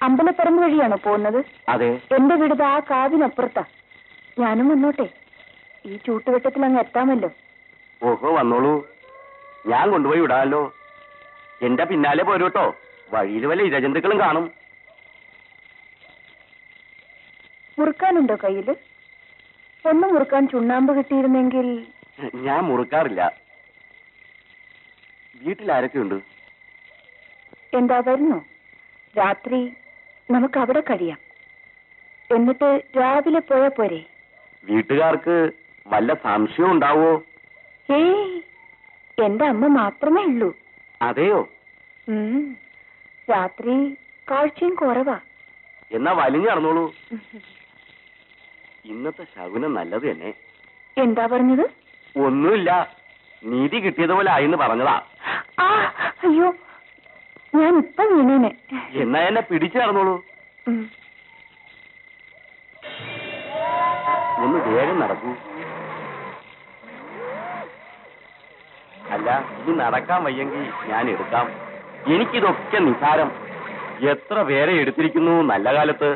അമ്പലപ്പറമ്പ് വഴിയാണോ പോകുന്നത്? അതെ. എന്റെ വീട് ആ കാവിനപ്പുറത്താ. ഞാനും വന്നോട്ടെ? ഈ ചൂട്ടുവെട്ടത്തിൽ അങ്ങ് എത്താമല്ലോ. ഓഹോ, വന്നോളൂ. ഞാൻ കൊണ്ടുപോയി വിടാമല്ലോ. എന്റെ പിന്നാലെ പോരൂട്ടോ. വഴിയിൽ വല്ല ഇരജന്തുക്കളും കാണും. മുറുക്കാനുണ്ടോ കയ്യില്? ഒന്ന് മുറുക്കാൻ ചുണ്ണാമ്പ് കിട്ടിയിരുന്നെങ്കിൽ. ഞാൻ മുറുക്കാറില്ല. വീട്ടിൽ ആരൊക്കെയുണ്ട്? എന്താ, വരുന്നോ? രാത്രി നമുക്ക് അവിടെ കഴിയാം. എന്നിട്ട് രാവിലെ പോയാ പോരെ? വീട്ടുകാർക്ക് വല്ല സംശയവും ഉണ്ടാവോ? ഏയ്, എന്റെ അമ്മ മാത്രമേ ഉള്ളൂ. അതെയോ? രാത്രി കാഴ്ചയും കുറവാ. എന്നാ വലിഞ്ഞു നടന്നോളൂ. ഇന്നത്തെ ശകുനം നല്ലത് തന്നെ. എന്താ പറഞ്ഞത്? ഒന്നുമില്ല, നീതി കിട്ടിയതുപോലെ ആയിന്ന് പറഞ്ഞതാ. അയ്യോ, ഞാൻ ഇപ്പൊ വീണേനെ. എന്നാ എന്നെ പിടിച്ചു നടന്നോളൂ. ഒന്ന് വേഗം നടക്കൂ. അല്ല, ഇനി നടക്കാൻ വയ്യെങ്കിൽ ഞാൻ എടുക്കാം. എനിക്കിതൊക്കെ നിസാരം. എത്ര പേരെ എടുത്തിരിക്കുന്നു നല്ല കാലത്ത്.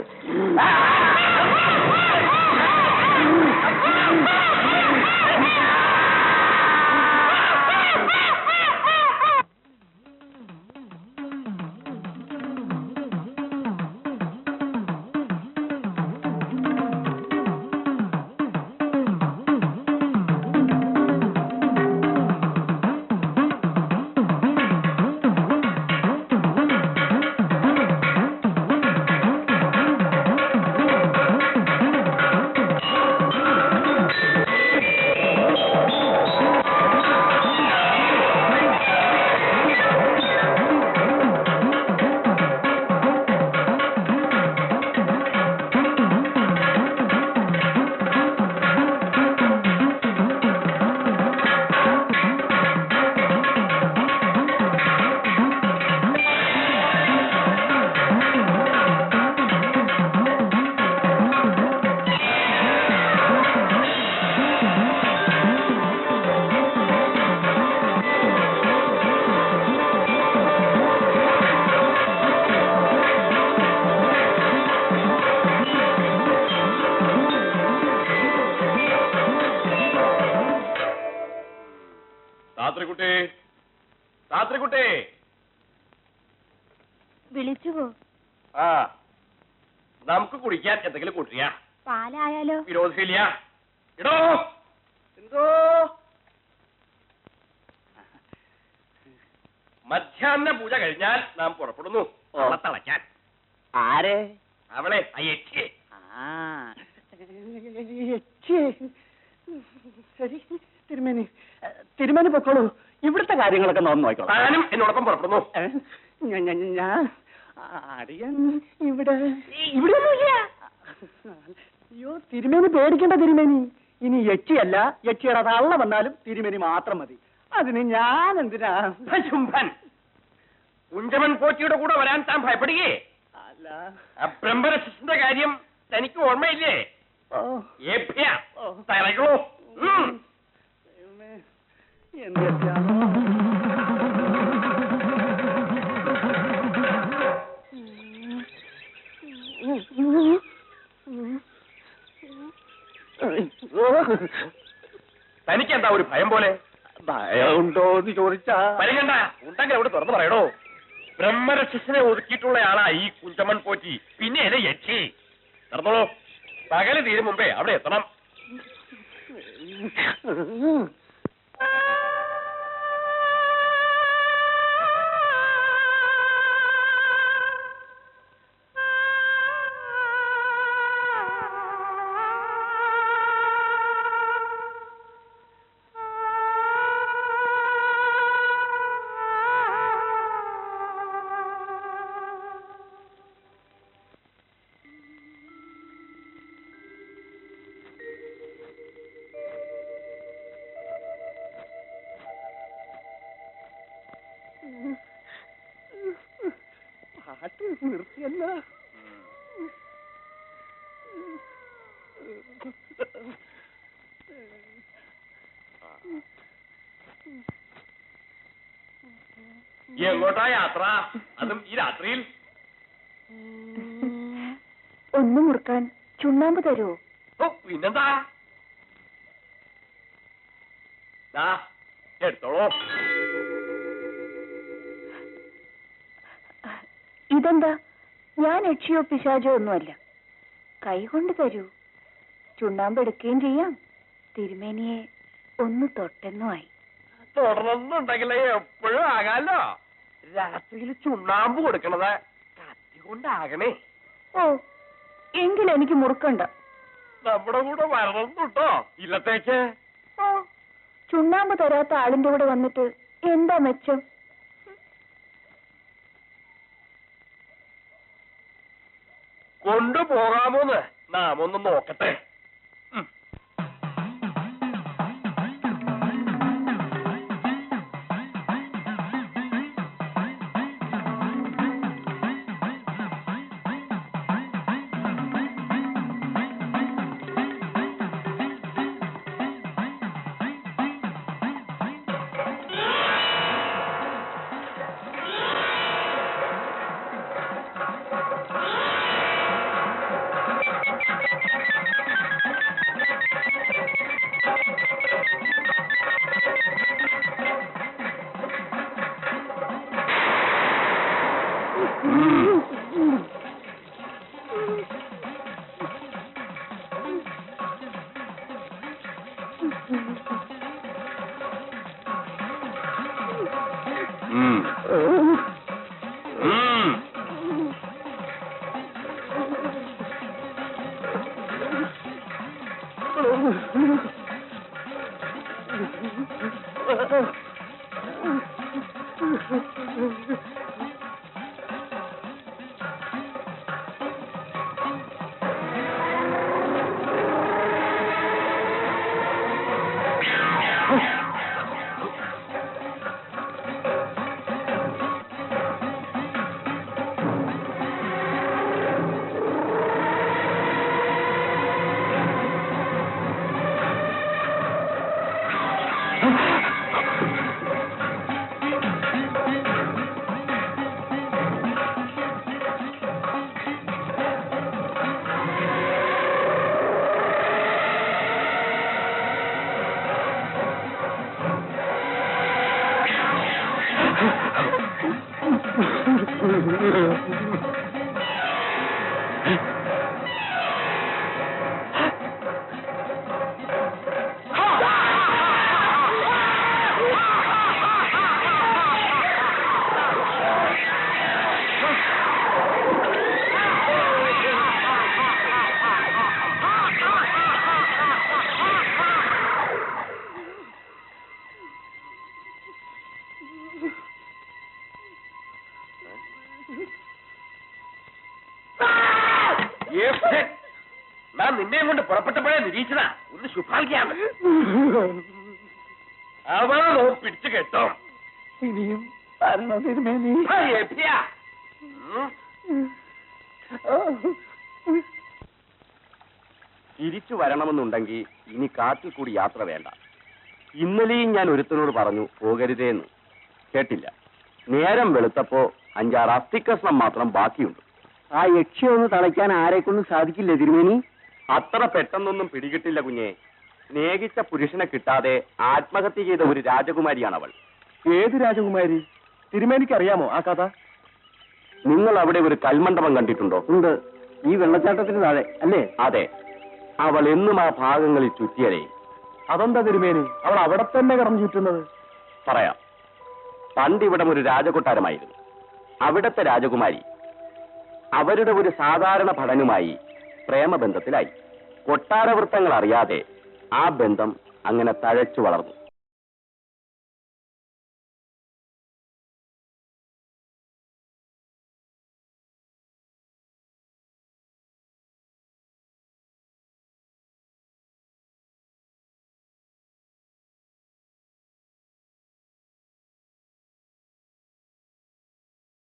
വിളിച്ചുവോ? നമുക്ക് കുടിക്കാൻ എന്തെങ്കിലും കൂട്ടിയാ? പാലായാലോ? വിരോധമില്ല. ഇടോ, എന്തോ മധ്യാഹ്ന പൂജ കഴിഞ്ഞാൽ നാം പുറപ്പെടുന്നു തളയ്ക്കാൻ. ആരെ? അവളെ, അയ്യേ. ശരി, തിരുമേനി പൊക്കോളൂ. ഇവിടുത്തെ കാര്യങ്ങളൊക്കെ നോക്കിക്കോളാം. ഞാനും എന്നോടൊപ്പം പുറപ്പെടുന്നു. ഞാൻ അടിയൻ ഇവിടെയൊന്നുമില്ല. അയ്യോ, തിരുമേനി പേടിക്കേണ്ട തിരുമേനി. ഇനി യക്ഷിയല്ല, യക്ഷിയുടെ തള്ള വന്നാലും തിരുമേനി മാത്രം മതി. അതിന് ഞാൻ എന്തിനാ? ശുംഭൻ, കുഞ്ചമൻ പോറ്റിയുടെ കൂടെ വരാൻ താൻ ഭയപ്പെടുകേ? അല്ല, ബ്രഹ്മരക്ഷസിന്റെ കാര്യം തനിക്ക് ഓർമ്മയില്ലേ? തയ്യാറോ? എന്തൊക്കെയാണോ? തനിക്കെന്താ ഒരു ഭയം പോലെ? ഭയമുണ്ടോ എന്ന് ചോദിച്ചാ പരിഗണ്ട. ഉണ്ടെങ്കിൽ അവിടെ തുറന്നു പറയണോ. ബ്രഹ്മരക്ഷസിനെ ഒതുക്കിയിട്ടുള്ള ആളാ ഈ കുഞ്ചമൻ പോറ്റി. പിന്നെ എന്നെ യക്ഷി. നടന്നോളൂ. പകല് തീരും മുമ്പേ അവിടെ എത്തണം. പാട്ട് നിർത്തിയല്ല. എങ്ങോട്ടാ യാത്ര? അതും ഈ രാത്രിയിൽ? ഒന്ന് മുറുക്കാൻ ചുണ്ണാമ്പ് തരുമോ? ഓ പിന്നെന്താ, ദാ എടുത്തോളൂ. ഇതെന്താ? ഞാൻ യക്ഷിയോ പിശാചോ ഒന്നുമല്ല. കൈ കൊണ്ട് തരൂ. ചുണ്ണാമ്പ് എടുക്കുകയും ചെയ്യാം, തിരുമേനിയെ ഒന്ന് തൊട്ടെന്നുമായി. തുടർന്നുണ്ടെങ്കിലേ എപ്പോഴും ആകാലോ. രാത്രിയിൽ ചുണ്ണാമ്പ് കൊടുക്കണത് കത്തി കൊണ്ടാകണേ. ഓ, എങ്കിലെനിക്ക് മുറുക്കണ്ട. നമ്മുടെ കൂടെ വരണമെന്നുട്ടോ ഇല്ലത്തേക്ക്. ഓ, ചുണ്ണാമ്പ് തരാത്ത ആളിന്റെ കൂടെ വന്നിട്ട് എന്താ മെച്ചം? കൊണ്ടുപോകാമോന്ന് നാം ഒന്ന് നോക്കട്ടെ. ഞാൻ നിന്നെയും കൊണ്ട് പുറപ്പെട്ടപ്പോഴേ നിരീക്ഷണ ഒന്ന് ശുഭാഗ്യാണ്. അവളെ പിടിച്ചു കേട്ടോ. ഇനിയും വരണോ തിരുമേനി? തിരിച്ചു വരണമെന്നുണ്ടെങ്കിൽ ഇനി കാട്ടിൽ കൂടി യാത്ര വേണ്ട. ഇന്നലെയും ഞാൻ ഒരുത്തനോട് പറഞ്ഞു പോകരുതേന്ന്, കേട്ടില്ല. നേരം വെളുത്തപ്പോ 5-6 അസ്ഥിക്കഷ്ണം മാത്രം ബാക്കിയുണ്ട്. ആ യക്ഷി ഒന്ന് തളയ്ക്കാൻ ആരെക്കൊണ്ടും സാധിക്കില്ലേ തിരുമേനി? അത്ര പെട്ടെന്നൊന്നും പിടികിട്ടില്ല കുഞ്ഞെ. സ്നേഹിച്ച പുരുഷനെ കിട്ടാതെ ആത്മഹത്യ ചെയ്ത ഒരു രാജകുമാരിയാണ് അവൾ. ഏത് രാജകുമാരി? തിരുമേനിക്ക് അറിയാമോ ആ കഥ? നിങ്ങൾ അവിടെ ഒരു കൽമണ്ഡപം കണ്ടിട്ടുണ്ടോ? ഉണ്ട്, ഈ വെള്ളച്ചാട്ടത്തിന് താഴെ അല്ലേ? അതെ, അവൾ എന്നും ആ ഭാഗങ്ങളിൽ ചുറ്റിയതേ. അതെന്താ തിരുമേനി അവൾ അവിടെ തന്നെ കടന്നു ചുറ്റുന്നത്? പറയാം. പണ്ടിവിടം ഒരു രാജകൊട്ടാരമായിരുന്നു. അവിടത്തെ രാജകുമാരി അവരുടെ ഒരു സാധാരണ ഭടനുമായി പ്രേമബന്ധത്തിലായി. കൊട്ടാരവൃത്തങ്ങൾ അറിയാതെ ആ ബന്ധം അങ്ങനെ തഴച്ചു വളർന്നു.